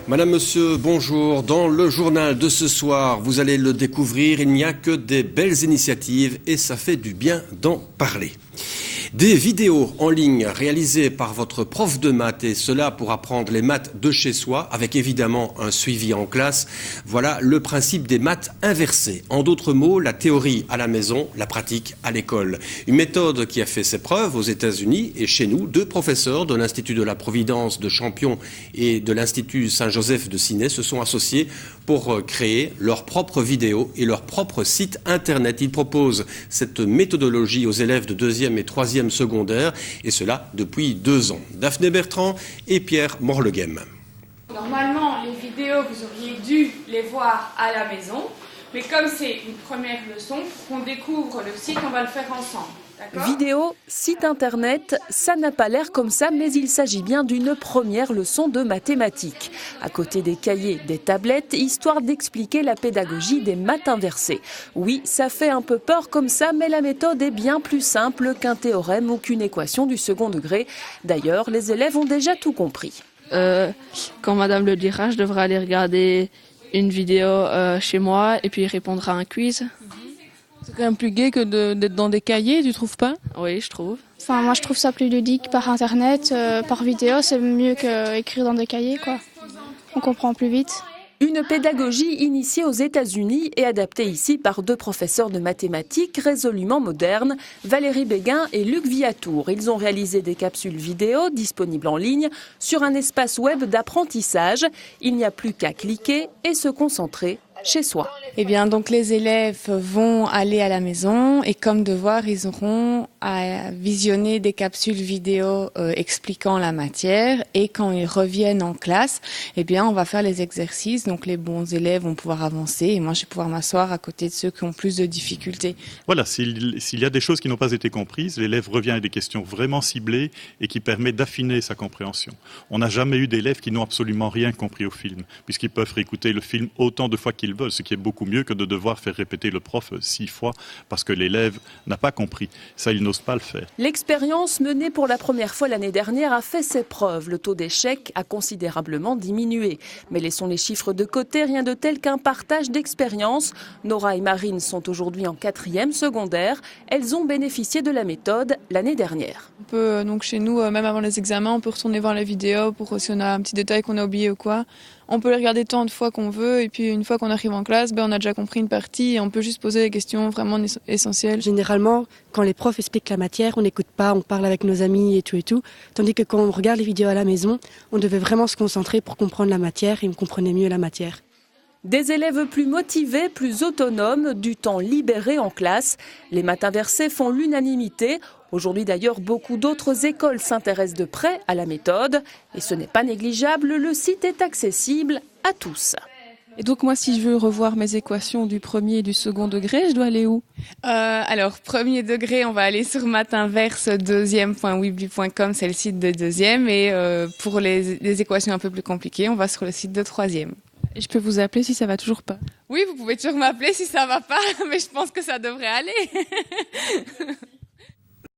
Madame, monsieur, bonjour. Dans le journal de ce soir, vous allez le découvrir, il n'y a que des belles initiatives et ça fait du bien d'en parler. Des vidéos en ligne réalisées par votre prof de maths et cela pour apprendre les maths de chez soi avec évidemment un suivi en classe. Voilà le principe des maths inversées. En d'autres mots, la théorie à la maison, la pratique à l'école. Une méthode qui a fait ses preuves aux États-Unis et chez nous. Deux professeurs de l'Institut de la Providence de Champion et de l'Institut Saint-Joseph de Ciney se sont associés pour créer leurs propres vidéos et leur propre site internet. Ils proposent cette méthodologie aux élèves de 2e et 3e secondaire, et cela depuis 2 ans. Daphné Bertrand et Pierre Morleghem. Normalement, les vidéos, vous auriez dû les voir à la maison, mais comme c'est une première leçon, qu'on découvre le site, on va le faire ensemble. Vidéo, site internet, ça n'a pas l'air comme ça, mais il s'agit bien d'une première leçon de mathématiques. À côté des cahiers, des tablettes, histoire d'expliquer la pédagogie des maths inversées. Oui, ça fait un peu peur comme ça, mais la méthode est bien plus simple qu'un théorème ou qu'une équation du second degré. D'ailleurs, les élèves ont déjà tout compris. Quand madame le dira, je devrais aller regarder une vidéo chez moi et puis répondre à un quiz. C'est quand même plus gai que d'être dans des cahiers, tu trouves pas? Oui, je trouve. Enfin, moi, je trouve ça plus ludique par Internet, par vidéo. C'est mieux qu'écrire dans des cahiers, quoi. On comprend plus vite. Une pédagogie initiée aux États-Unis et adaptée ici par deux professeurs de mathématiques résolument modernes, Valérie Béguin et Luc Viatour. Ils ont réalisé des capsules vidéo disponibles en ligne sur un espace web d'apprentissage. Il n'y a plus qu'à cliquer et se concentrer chez soi. Eh bien, donc les élèves vont aller à la maison et comme devoir, ils auront à visionner des capsules vidéo expliquant la matière et quand ils reviennent en classe, eh bien, on va faire les exercices. Donc les bons élèves vont pouvoir avancer et moi, je vais pouvoir m'asseoir à côté de ceux qui ont plus de difficultés. Voilà, s'il y a des choses qui n'ont pas été comprises, l'élève revient avec des questions vraiment ciblées et qui permettent d'affiner sa compréhension. On n'a jamais eu d'élèves qui n'ont absolument rien compris au film, puisqu'ils peuvent réécouter le film autant de fois qu'ils veulent, ce qui est beaucoup mieux que de devoir faire répéter le prof 6 fois parce que l'élève n'a pas compris. Ça, il n'ose pas le faire. L'expérience menée pour la première fois l'année dernière a fait ses preuves. Le taux d'échec a considérablement diminué. Mais laissons les chiffres de côté, rien de tel qu'un partage d'expérience. Nora et Marine sont aujourd'hui en 4e secondaire. Elles ont bénéficié de la méthode l'année dernière. On peut, donc chez nous, même avant les examens, on peut retourner voir les vidéos pour si on a un petit détail qu'on a oublié ou quoi. On peut les regarder tant de fois qu'on veut et puis une fois qu'on arrive en classe, on a déjà compris une partie et on peut juste poser des questions vraiment essentielles. Généralement, quand les profs expliquent la matière, on n'écoute pas, on parle avec nos amis et tout. Tandis que quand on regarde les vidéos à la maison, on devait vraiment se concentrer pour comprendre la matière et on comprenait mieux la matière. Des élèves plus motivés, plus autonomes, du temps libéré en classe. Les maths inversées font l'unanimité. Aujourd'hui d'ailleurs, beaucoup d'autres écoles s'intéressent de près à la méthode. Et ce n'est pas négligeable, le site est accessible à tous. Et donc moi, si je veux revoir mes équations du premier et du second degré, je dois aller où? Alors, premier degré, on va aller sur mathinverse2e.weebly.com, c'est le site de 2e. Et pour les équations un peu plus compliquées, on va sur le site de 3e. Et je peux vous appeler si ça va toujours pas? Oui, vous pouvez toujours m'appeler si ça va pas, mais je pense que ça devrait aller.